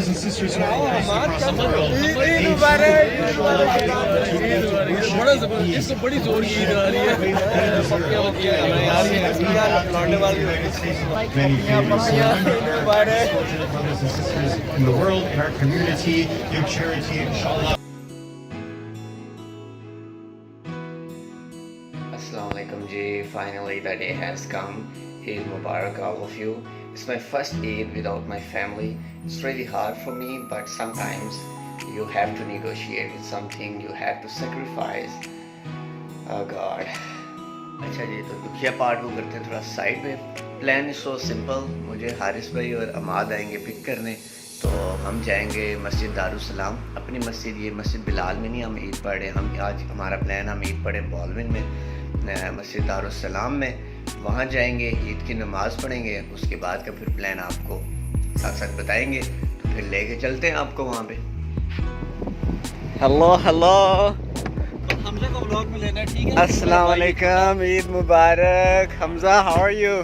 brothers and sisters who are in Christ across the world. बड़ा जबरदस्त बड़ी जोर की ईद आ रही है in the world, in our community, your charity, inshallah. Assalamualaikum ji, finally the day has come. Eid Mubarak all of you. It's my first Eid without my family. It's really hard for me, but sometimes you have to negotiate with something, you have to sacrifice. Oh God. अच्छा जी, तो दुखिया part को करते हैं थोड़ा side पे. Plan is so simple. मुझे हारिस भाई और अमाद आएंगे पिक करने, तो हम जाएंगे मस्जिद दारुस्सलाम. अपनी मस्जिद, ये मस्जिद बिलाल में नहीं हम ईद पढ़े. हम आज हमारा प्लान हम ईद पढ़े बॉलविन में, मस्जिद दारुस्सलाम में. वहाँ जाएंगे, ईद की नमाज़ पढ़ेंगे. उसके बाद का फिर प्लान आपको साथ साथ बताएंगे. तो फिर लेके चलते हैं आपको वहाँ पे. हेलो हेलो, हमजा को व्लॉग में लेना है, ठीक है? अस्सलाम वालेकुम, ईद मुबारक. Hamza, how are you?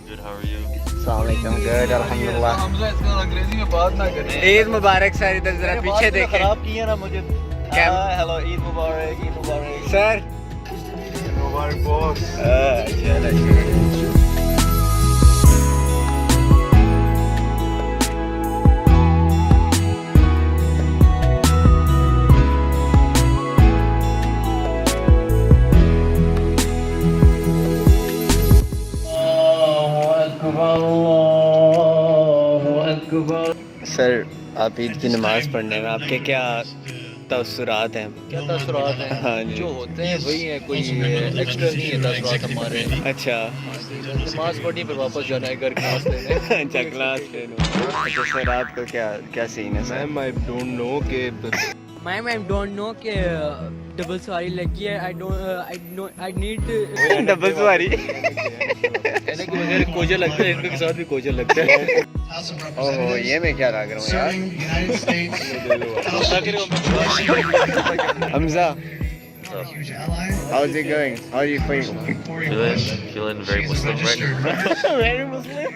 Good, how are you? अस्सलाम वालेकुम, गुड अल्हम्दुलिल्लाह. हमजा इसका अंग्रेजी में बात ना करें. ईद मुबारक सर. इधर जरा पीछे देखें. खराब किया ना मुझे. हेलो, ईद मुबारक, ईद मुबारक सर. ईद मुबारक बॉस. चलो सर, आप ईद की नमाज़ पढ़ने में आपके क्या तअस्सुरात हैं? क्या तअस्सुरात हैं? हाँ जी. जो होते हैं वही हैं, कोई एक्स्ट्रा नहीं है तअस्सुरात हमारे. अच्छा. नमाज पढ़नी फिर वापस जाना है घर क्लास लेने. अच्छा, क्लास ले लो. अच्छा सर, आपको क्या सीन है sir? Ma'am, I don't know कि Ma'am, I don't know कि डबल सवारी लगी है. I need डबल सवारी. कहने की वजह कोजर लगता है, इनके साथ भी कोजर लगता है. ओहो, ये मैं क्या लग रहा हूँ यार. Hamza, how's it going? How are you feeling? feeling very Muslim right now. Very Muslim.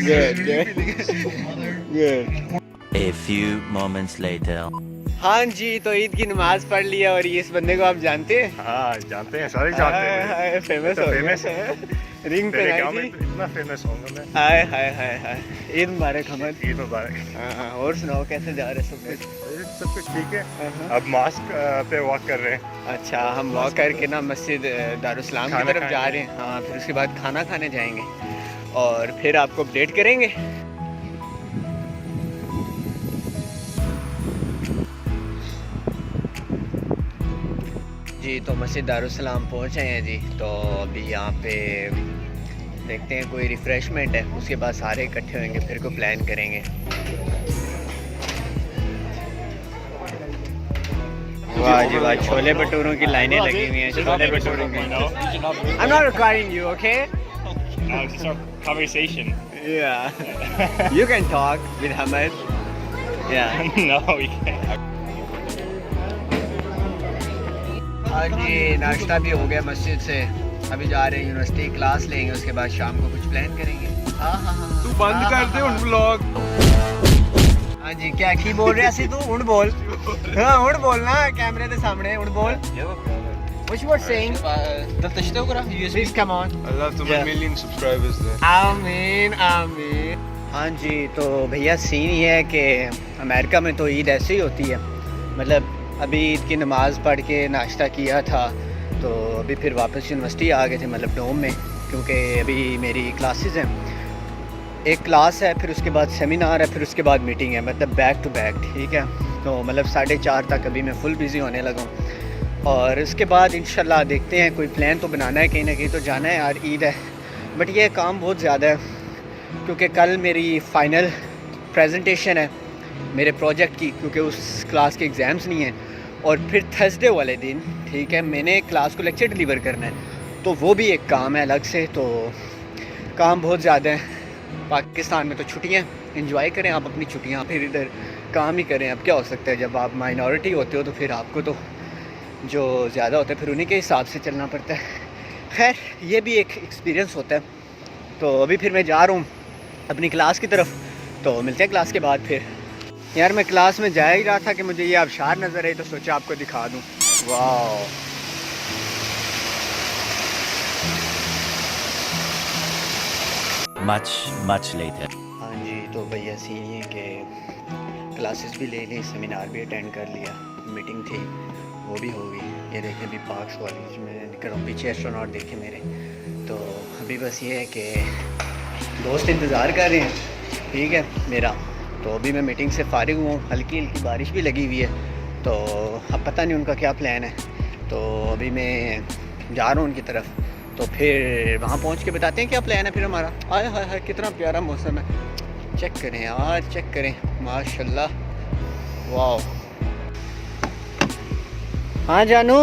Good, good. A few moments later. हाँ जी, तो ईद की नमाज पढ़ लिया. और ये इस बंदे को आप जानते हैं? हाँ, जानते हैं, सारे जानते हैं. फेमस हो गया. रिंग पे आई थी. इतना फेमस होगा मैं. हाय हाय हाय हाय. ईद मुबारक हमद. ईद मुबारक. हाँ, और सुनाओ कैसे जा रहे सब कुछ? सब कुछ ठीक है. अब मास्क पे वॉक कर रहे हैं. अच्छा, हम वॉक करके ना मस्जिद दारुस्सलाम की तरफ जा रहे हैं. हाँ, फिर उसके बाद खाना खाने जाएंगे और फिर आपको अपडेट करेंगे. जी, तो मस्जिद दारुस्सलाम पहुँचे हैं जी. तो अभी यहाँ पे देखते हैं कोई रिफ़्रेशमेंट है, उसके बाद सारे इकट्ठे होंगे, फिर को प्लान करेंगे. वाह जी वाह, छोले भटूरों की लाइनें लगी हुई हैं. छोले भटूरों की. I'm not recording you, okay? Just our conversation. Yeah. You can talk with Hammad. Yeah. No, we can't. हाँ जी, नाश्ता भी हो गया मस्जिद से. अभी जा रहे हैं यूनिवर्सिटी, क्लास लेंगे, उसके बाद शाम को कुछ प्लान करेंगे. हाँ हाँ हाँ. तू बंद कर दे उन व्लॉग. हाँ जी, क्या की बोल रहे हैं? तू उड़ बोल. हाँ, उड़ बोलना कैमरे के सामने. उड़ बोल. What you were saying? Please come on. I love to my million subscribers there. आमीन आमीन. हाँ जी, तो भैया सीन ये है कि अमेरिका में तो ईद ऐसे ही होती है. मतलब अभी ईद की नमाज़ पढ़ के नाश्ता किया था, तो अभी फिर वापस यूनिवर्सिटी आ गए थे, मतलब डोम में, क्योंकि अभी मेरी क्लासेस हैं. एक क्लास है, फिर उसके बाद सेमिनार है, फिर उसके बाद मीटिंग है, मतलब बैक टू बैक. ठीक है, तो मतलब 4:30 तक अभी मैं फुल बिज़ी होने लगा हूँ. और इसके बाद इंशाल्लाह देखते हैं, कोई प्लान तो बनाना है, कहीं ना कहीं तो जाना है यार. ईद है, बट ये काम बहुत ज़्यादा है, क्योंकि कल मेरी फ़ाइनल प्रेजेंटेशन है मेरे प्रोजेक्ट की, क्योंकि उस क्लास के एग्ज़ाम्स नहीं हैं. और फिर थर्सडे वाले दिन, ठीक है, मैंने क्लास को लेक्चर डिलीवर करना है, तो वो भी एक काम है अलग से. तो काम बहुत ज़्यादा है. पाकिस्तान में तो छुट्टियाँ, एंजॉय करें आप अपनी छुट्टियाँ, फिर इधर काम ही करें. अब क्या हो सकता है, जब आप माइनॉरिटी होते हो तो फिर आपको तो जो ज़्यादा होता है फिर उन्हीं के हिसाब से चलना पड़ता है. खैर, ये भी एक एक्सपीरियंस होता है. तो अभी फिर मैं जा रहा हूँ अपनी क्लास की तरफ. तो मिलते हैं क्लास के बाद फिर। यार मैं क्लास में जा ही रहा था कि मुझे ये आबशार नज़र आई तो सोचा आपको दिखा दूँ। वाह Much later. हाँ जी, तो भैया सीन ये कि क्लासेस भी ले ली, सेमिनार भी अटेंड कर लिया, मीटिंग थी वो भी हो गई। ये देखें अभी पार्क्स वाली में निकल रहा हूँ, पीछे एस्ट्रोनॉट देखे मेरे। तो अभी बस ये है कि दोस्त इंतज़ार कर रहे हैं, ठीक है मेरा। तो अभी मैं मीटिंग से फ़ारिग हूँ, हल्की हल्की बारिश भी लगी हुई है। तो अब पता नहीं उनका क्या प्लान है। तो अभी मैं जा रहा हूँ उनकी तरफ, तो फिर वहाँ पहुँच के बताते हैं क्या प्लान है फिर हमारा। आय हाय हाय कितना प्यारा मौसम है, चेक करें यार, चेक करें माशाल्लाह, वाह। हाँ जानू,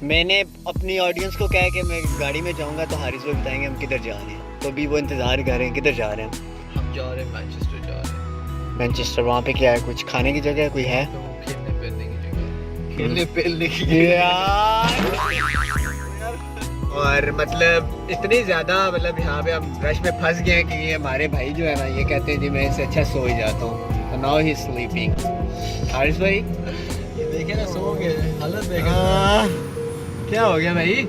मैंने अपनी ऑडियंस को कहा कि मैं गाड़ी में जाऊँगा तो हारिस भाई बताएंगे हम किधर जा रहे हैं। तो अभी वो इंतज़ार कर रहे हैं, किधर जा रहे हैं हम जा रहे हैं मैनचेस्टर जा रहे हैं। मैनचेस्टर। वहाँ पे क्या है, कुछ खाने की जगह कोई है? तो खेलने पहनने की जगह, खेलने पहनने की यार और मतलब इतनी ज़्यादा मतलब यहाँ पे हम रश में फंस गए हैं कि ये हमारे भाई जो है ना ये कहते हैं जी मैं इससे अच्छा सो ही जाता हूँ। तो नाउ ही स्लीपिंग। हारिस भाई देखे ना, सो गए, हालत देखे। क्या हो गया भाई?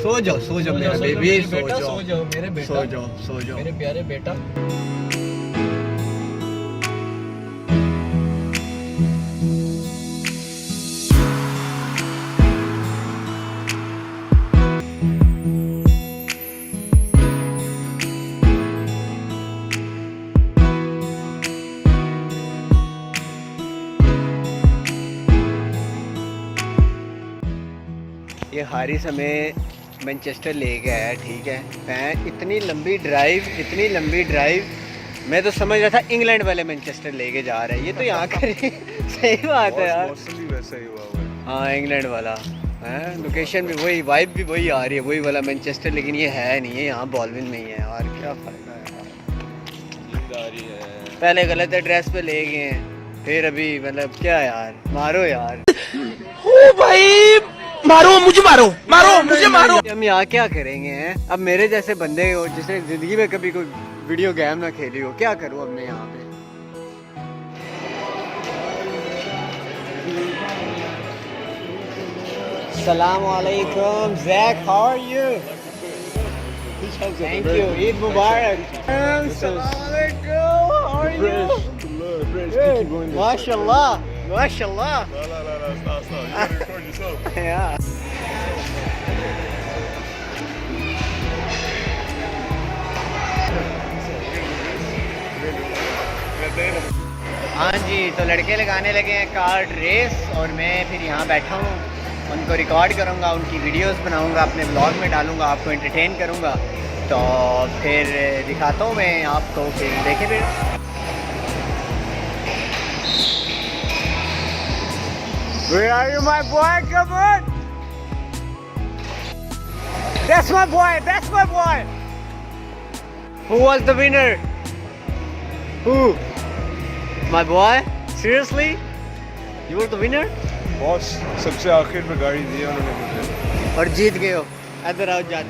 सो जाओ मेरा बेबी, सो जाओ मेरे बेटा, सो जाओ मेरे प्यारे बेटा। ये हारिस हमें मैनचेस्टर ले गया है, ठीक है। मैं इतनी लंबी ड्राइव मैं तो समझ रहा था इंग्लैंड वाले मैनचेस्टर लेके जा रहे हैं, ये तो यहाँ कर सही बात है यार। मौसम भी वैसा ही हुआ है। हाँ इंग्लैंड वाला है, लोकेशन भी वही, वाइब भी वही आ रही है, वही वाला मैनचेस्टर, लेकिन ये है नहीं है, यहाँ बॉलविन में ही है यार। क्या फ़ायदा है यार, पहले गलत एड्रेस पे ले गए हैं, फिर अभी मतलब क्या यार, मारो यार। ओ भाई मारो मुझे, मारो। हम यहाँ क्या करेंगे हैं? अब मेरे जैसे बंदे हो जिसने जिंदगी में कभी कोई वीडियो गेम ना खेली हो, क्या करूँ अब मैं यहाँ पे? अस्सलाम वालेकुम Zack, how are you? Thank you, Eid मुबारक। अस्सलाम वालेकुम, हाउ आर यू? माशाल्लाह माशाल्लाह। Yeah. हाँ जी, तो लड़के लगाने लगे हैं कार्ड रेस और मैं फिर यहाँ बैठा हूँ, उनको रिकॉर्ड करूँगा, उनकी वीडियोस बनाऊँगा, अपने ब्लॉग में डालूँगा, आपको एंटरटेन करूँगा। तो फिर दिखाता हूँ मैं आपको, फिर देखें फिर। Where are you, my boy? Come on! That's my boy! Who was the winner? Who? My boy? Seriously? You were the winner? Boss सबसे आखिर में गाड़ी दी उन्होंने मुझे। और जीत गए हो। इधर आओ जान।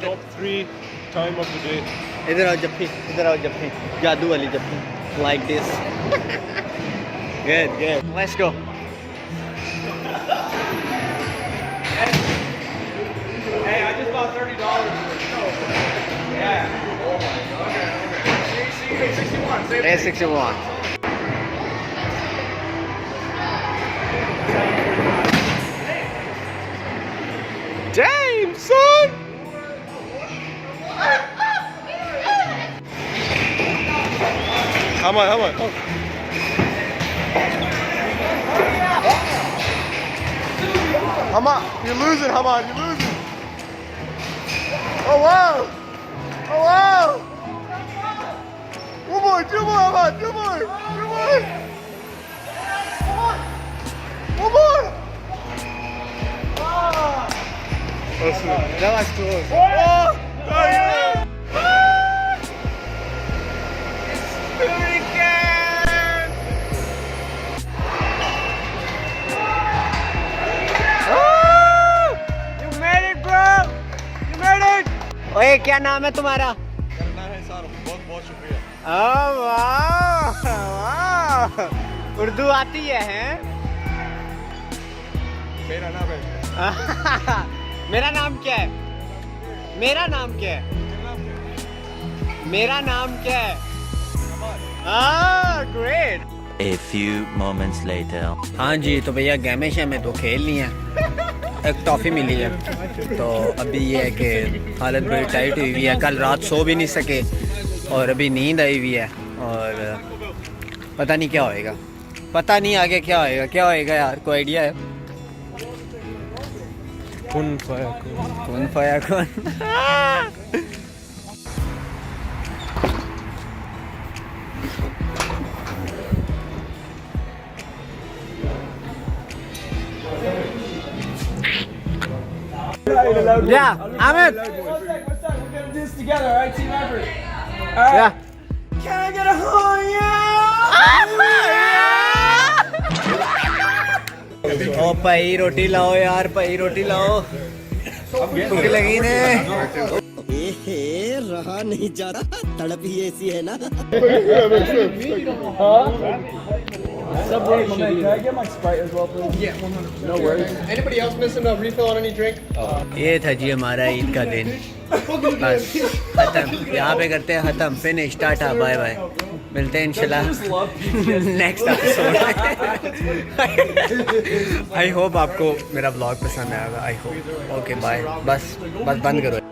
Top 3 time of the day. इधर आओ जप्पी, इधर आओ जप्पी, जादू वाली जप्पी। Like this. Good. Let's go. Hey, I just bought $30 Yeah. Oh my god. Okay. 61. 61. Damn, son! Hammad. Hammad, you're losing, Hammad, you're losing. Oh wow! One more, Hammad, two more! One more! That was close. Oh! Yeah! ओए क्या नाम है तुम्हारा? मेरा नाम है सार, बहुत शुक्रिया। वाह वाह, उर्दू आती है हैं? मेरा नाम है मेरा नाम क्या है? मेरा नाम क्या है? मेरा नाम क्या है? Great. A few moments later. हाँ जी, तो भैया गेमें शेमें तो खेल ली हैं, एक टॉफ़ी मिली है, तो अभी ये है कि हालत बड़ी टाइट हुई हुई है। कल रात सो भी नहीं सके और अभी नींद आई हुई है और पता नहीं क्या होएगा, पता नहीं आगे क्या होएगा। क्या होएगा यार, कोई आइडिया है? कौन फाया कौन। Yeah, Hammad. This together, all right, team effort. Yeah. Can I get a oh yeah? ओ भाई रोटी लाओ यार, भाई रोटी लाओ, भूख लगी ने। रहा नहीं जा रहा, तड़प ही ऐसी है ना। Subway, my man. Can I get my Sprite as well, please? Yeah, 100%. No worries. Anybody else missing a refill on any drink? ये था जी हमारा ईद का दिन, बस खत्म, यहाँ पे करते हैं खत्म, फिनिश, टाटा बाय बाय, मिलते हैं इंशाल्लाह नेक्स्ट एपिसोड में। आई होप आपको मेरा ब्लॉग पसंद आएगा, आई होप। ओके बाय, बस बंद करो।